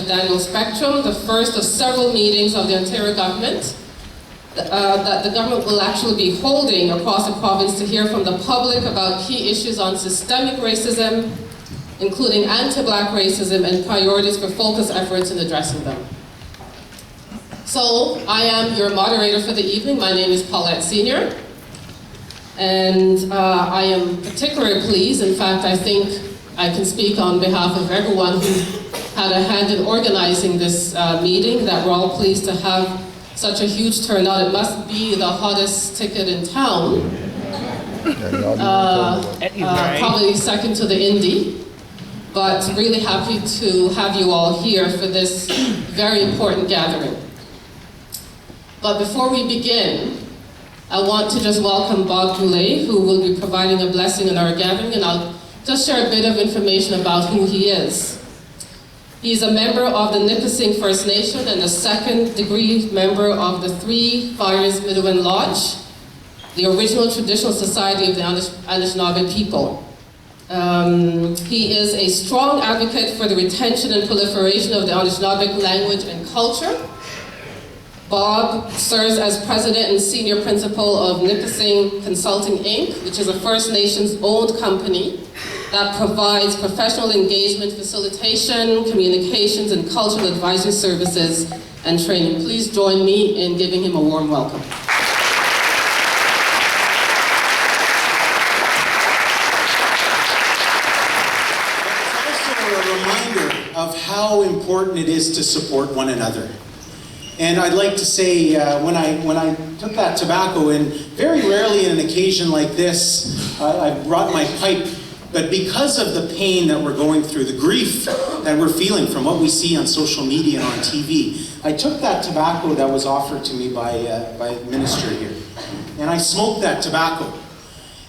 Daniel Spectrum, the first of several meetings of the Ontario government that the government will actually be holding across the province to hear from the public about key issues on systemic racism, including anti-Black racism and priorities for focused efforts in addressing them. So, I am your moderator for the evening. My name is Paulette Senior, and I am particularly pleased, in fact, I think I can speak on behalf of everyone who had a hand in organizing this meeting, that we're all pleased to have such a huge turnout. It must be the hottest ticket in town, probably second to the Indy, but really happy to have you all here for this very important gathering. But before we begin, I want to just welcome Bob Goulet, who will be providing a blessing in our gathering, and I'll just share a bit of information about who he is. He's a member of the Nipissing First Nation and a second-degree member of the Three Fires Midwin Lodge, the original traditional society of the Anishinaabe people. He is a strong advocate for the retention and proliferation of the Anishinaabe language and culture. Bob serves as president and senior principal of Nipissing Consulting Inc., which is a First Nations-owned company that provides professional engagement, facilitation, communications, and cultural advisory services and training. Please join me in giving him a warm welcome. It's also a reminder of how important it is to support one another. And I'd like to say, when I took that tobacco in, very rarely in an occasion like this, I brought my pipe. But because of the pain that we're going through, the grief that we're feeling from what we see on social media and on TV, I took that tobacco that was offered to me by a minister here. And I smoked that tobacco.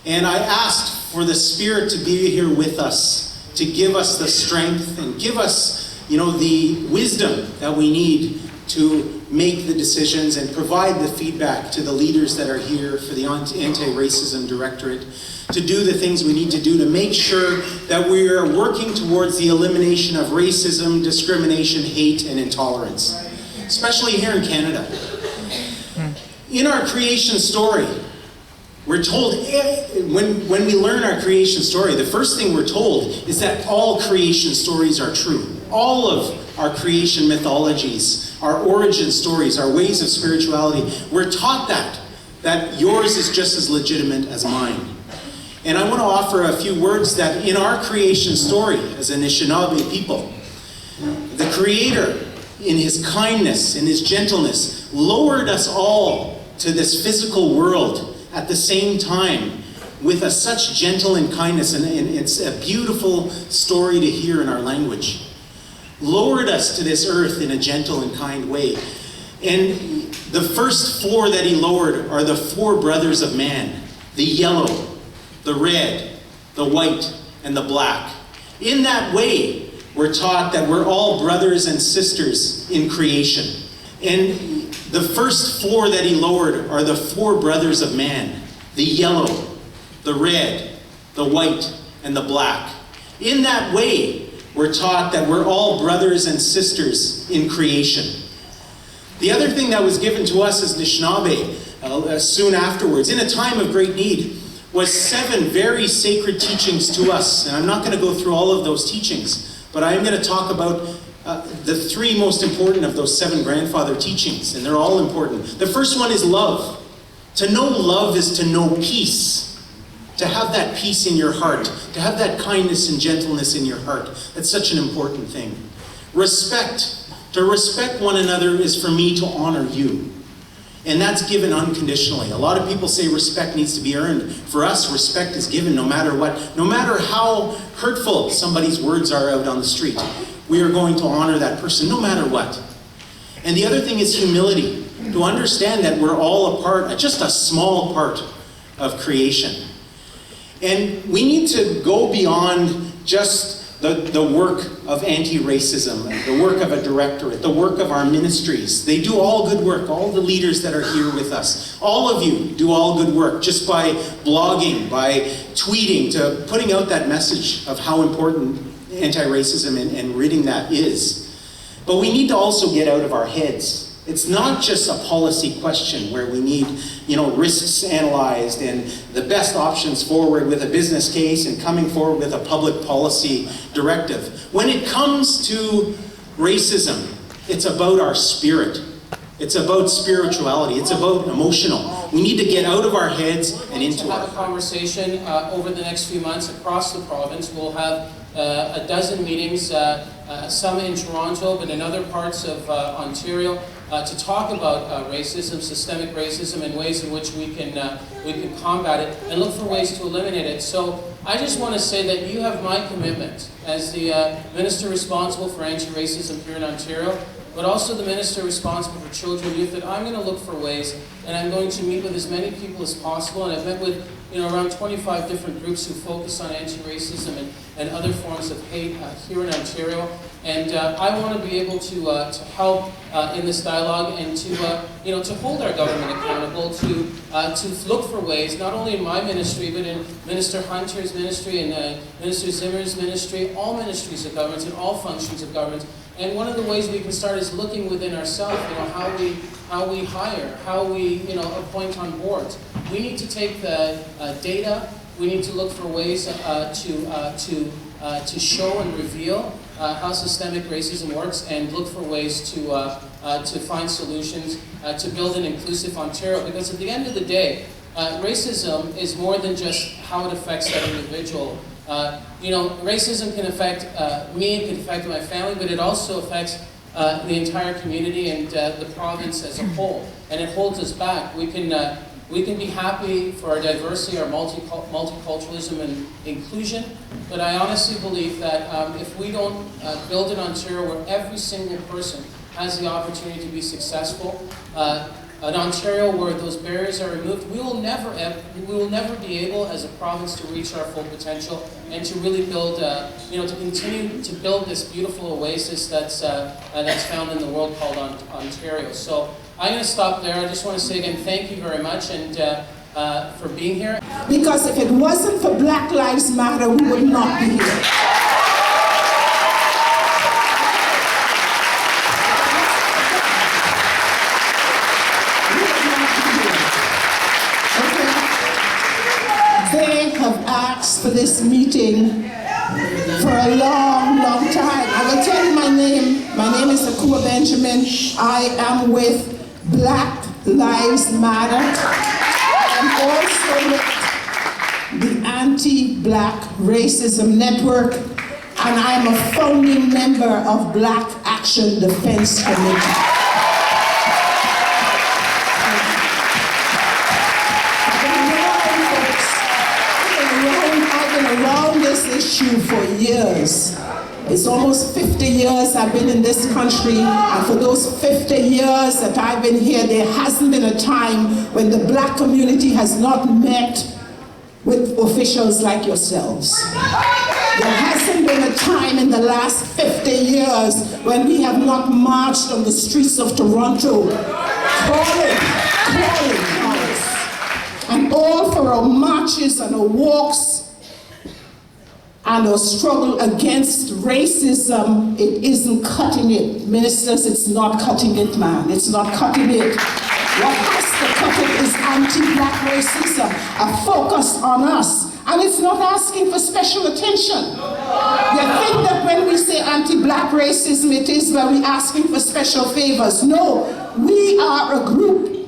And I asked for the Spirit to be here with us, to give us the strength and give us, the wisdom that we need to make the decisions and provide the feedback to the leaders that are here for the Anti-Racism Directorate, to do the things we need to do to make sure that we are working towards the elimination of racism, discrimination, hate, and intolerance, especially here in Canada. In our creation story, we're told, when we learn our creation story, the first thing we're told is that all creation stories are true. All of our creation mythologies, our origin stories, our ways of spirituality, we're taught that yours is just as legitimate as mine. And I want to offer a few words that in our creation story as Anishinaabe people, the Creator, in His kindness, in His gentleness, lowered us all to this physical world at the same time with such gentle and kindness, and it's a beautiful story to hear in our language. Lowered us to this earth in a gentle and kind way. And the first four that He lowered are the four brothers of man, the yellow, the red, the white, and the black. In that way, we're taught that we're all brothers and sisters in creation. And the first four that He lowered are the four brothers of man, the yellow, the red, the white, and the black. In that way, we're taught that we're all brothers and sisters in creation. The other thing that was given to us as Anishinaabe soon afterwards, in a time of great need, was 7 very sacred teachings to us. And I'm not going to go through all of those teachings, but I am going to talk about the 3 most important of those 7 grandfather teachings, and they're all important. The first one is love. To know love is to know peace. To have that peace in your heart, to have that kindness and gentleness in your heart. That's such an important thing. Respect. To respect one another is for me to honor you. And that's given unconditionally. A lot of people say respect needs to be earned. For us, respect is given no matter what. No matter how hurtful somebody's words are out on the street, we are going to honor that person no matter what. And the other thing is humility. To understand that we're all a part, just a small part of creation. And we need to go beyond just the work of anti-racism, the work of a directorate, the work of our ministries. They do all good work, all the leaders that are here with us. All of you do all good work just by blogging, by tweeting, to putting out that message of how important anti-racism and ridding that is. But we need to also get out of our heads. It's not just a policy question where we need, risks analyzed and the best options forward with a business case and coming forward with a public policy directive. When it comes to racism, it's about our spirit. It's about spirituality. It's about emotional. We need to get out of our heads and into our... We'll have a conversation over the next few months across the province. We'll have a dozen meetings, some in Toronto, but in other parts of Ontario, to talk about racism, systemic racism, and ways in which we can combat it and look for ways to eliminate it. So I just want to say that you have my commitment as the Minister responsible for anti-racism here in Ontario, but also the Minister responsible for children and youth, that I'm going to look for ways, and I'm going to meet with as many people as possible, and I've met with around 25 different groups who focus on anti-racism and other forms of hate here in Ontario. And I want to be able to help in this dialogue and to hold our government accountable, to look for ways, not only in my ministry, but in Minister Hunter's ministry and Minister Zimmer's ministry, all ministries of government and all functions of government. And one of the ways we can start is looking within ourselves, how we hire, how we appoint on boards. We need to take the data. We need to look for ways to show and reveal how systemic racism works, and look for ways to find solutions to build an inclusive Ontario. Because at the end of the day, racism is more than just how it affects that individual. Racism can affect me, it can affect my family, but it also affects the entire community and the province as a whole. And it holds us back. We can be happy for our diversity, our multiculturalism and inclusion, but I honestly believe that if we don't build an Ontario where every single person has the opportunity to be successful, an Ontario where those barriers are removed, we will never be able as a province to reach our full potential and to really build, to continue to build this beautiful oasis that's found in the world called Ontario. So I'm going to stop there. I just want to say again, thank you very much and for being here. Because if it wasn't for Black Lives Matter, we would not be here. They have asked for this meeting for a long, long time. I will tell you my name. My name is Akua Benjamin. I am with Black Lives Matter. I am also with the Anti-Black Racism Network, and I am a founding member of Black Action Defense Committee. Around this issue for years. It's almost 50 years I've been in this country, and for those 50 years that I've been here, there hasn't been a time when the Black community has not met with officials like yourselves. There hasn't been a time in the last 50 years when we have not marched on the streets of Toronto, calling us, and all for our marches and our walks and our struggle against racism. It isn't cutting it. Ministers, it's not cutting it, man. It's not cutting it. What has to cut it is anti-Black racism, a focus on us. And it's not asking for special attention. You think that when we say anti-Black racism, it is when we're asking for special favors. No, we are a group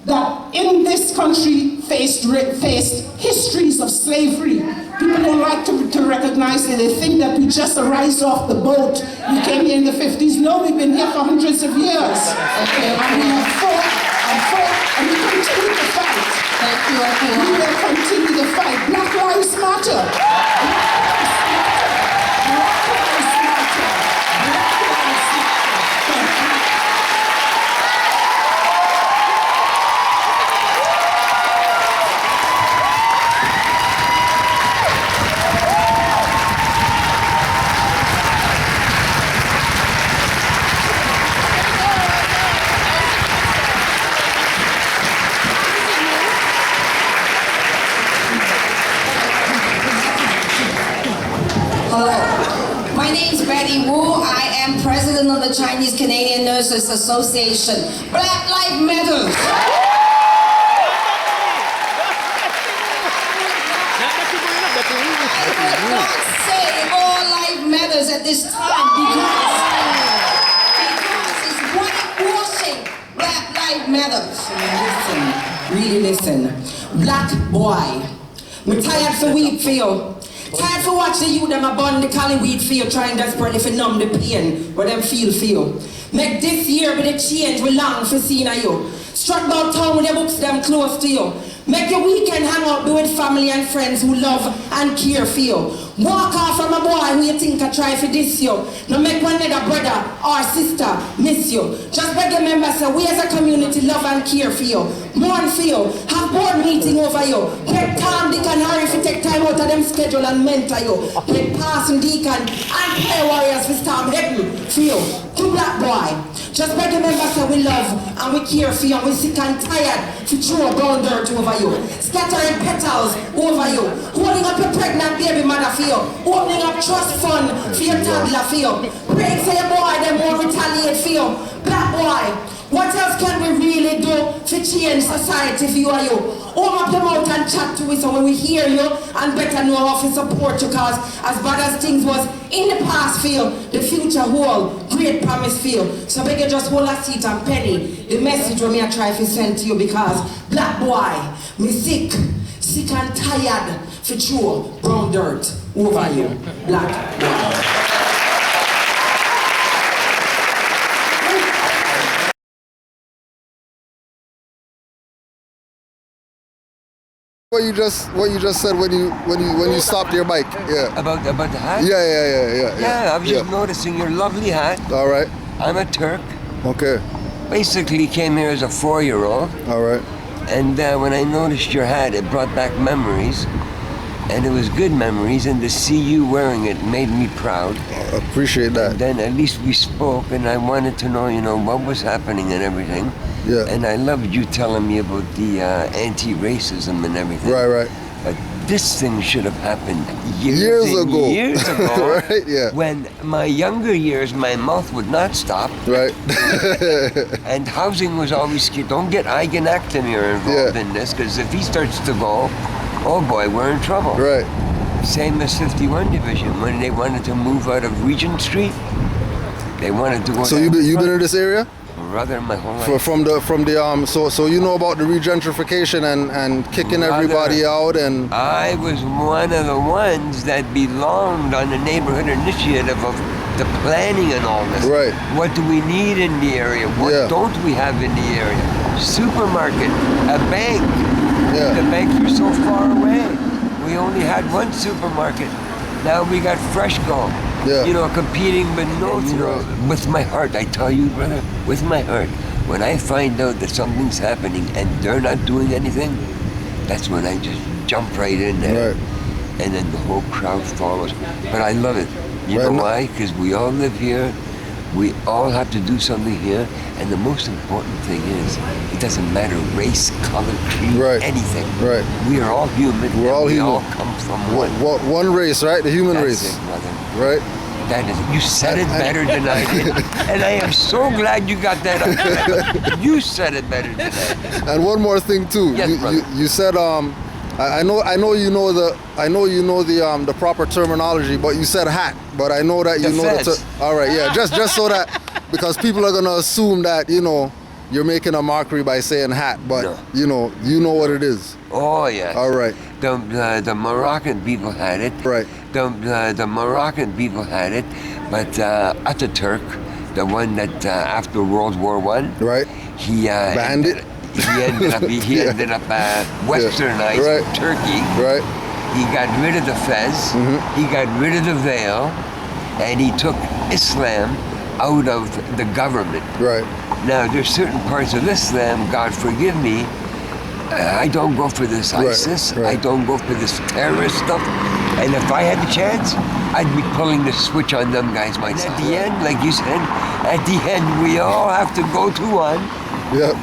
that in this country faced histories of slavery. People don't like to recognize it. They think that we just arise off the boat. We came here in the 50s. No, we've been here for hundreds of years. Okay. And we have fought, and we continue to fight. Thank you, Akua. We will continue to fight. Black Lives Matter. Black Lives Matter. Black Lives Matter. Black Lives Matter. Thank you. of the Chinese Canadian Nurses Association. Black Lives Matter. I would not say all life matters at this time because it's whitewashing. Black Lives Matter. Listen, really listen. Black boy, me tired for weed for you. Tired for watch the youth them a burn the cali weed for you, trying desperately to numb the pain what them feel for you. Make this year be the change we long for seeing you. Struck about town with the books them close to you. Make your weekend hang out, be with family and friends who love and care for you. Walk off from a boy who you think I try for this you. No make one other brother or sister miss you. Just beg your members say we as a community love and care for you. Mourn for you. Have board meeting over you. Get Tom, Dick and Harry to take time out of them schedule and mentor you. Get Parson, Deacon and prayer warriors for storm heaven for you. To black boy. Just beg your members say we love and we care for you. And we sick and tired to throw brown dirt over you. Scattering petals over you. Holding up your pregnant baby mother for you. Opening up trust fund for your toddler for you. Praying for your boy, they won't retaliate for you. Black boy, what else can we really do to change society for you and you? Open up your mouth and chat to us so when we hear you and better know how to support you, cause as bad as things was in the past for you, the future hold great promise for you. So beg you just hold a seat and penny the message when me I try to send to you, because black boy, me sick and tired for throw brown dirt over you, black boy. What you just said when you stopped your bike, yeah. About the hat? Yeah. Yeah, I was just noticing your lovely hat. All right. I'm a Turk. Okay. Basically came here as a 4-year-old. All right. And when I noticed your hat, it brought back memories. And it was good memories, and to see you wearing it made me proud. I appreciate that. And then at least we spoke, and I wanted to know, what was happening and everything. Yeah. And I loved you telling me about the anti-racism and everything. Right. But this thing should have happened years ago. Years ago. Right, yeah. When my younger years, my mouth would not stop. Right. And housing was always key. Don't get Eigen Actimir involved in this, because if he starts to go, oh boy, we're in trouble. Right. Same as 51 Division, when they wanted to move out of Regent Street, they wanted to go. So you've been in this area? Rather, my whole life. So you know about the regentrification and kicking everybody out and. I was one of the ones that belonged on the neighborhood initiative of the planning and all this. Right. What do we need in the area? What don't we have in the area? Supermarket, a bank. Yeah. The banks were so far away. We only had one supermarket. Now we got Freshco. Yeah. Competing, but no, with my heart, I tell you, brother, with my heart, when I find out that something's happening and they're not doing anything, that's when I just jump right in there. Right. And then the whole crowd follows. But I love it. You know why? Because we all live here. We all have to do something here. And the most important thing is, it doesn't matter race, color, creed, anything. Right. We are all human. We're all human. We all come from one race, right? The human race. That's it, brother. Right. That is, you said it better than I did. And I am so glad you got that up. You said it better than I did. And one more thing too. Yes, you said I know you know the proper terminology, but you said hat. But I know that you know the all right, yeah. Just so that, because people are gonna assume that you're making a mockery by saying hat, but you know what it is. Oh yeah. All right. The Moroccan people had it. Right. The Moroccan people had it, but Ataturk, the one that after World War I, right? He banned it. He ended up westernized Turkey. Right. He got rid of the fez. He got rid of the veil, and he took Islam out of the government. Right. Now there's certain parts of Islam, God forgive me, I don't go for this ISIS. I don't go for this terrorist stuff. And if I had the chance, I'd be pulling the switch on them guys myself. At the end, like you said, at the end, we all have to go to one. Yep.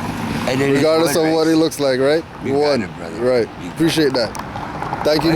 And regardless of what he looks like, right? You got it, brother. Right. Appreciate that. Thank you much.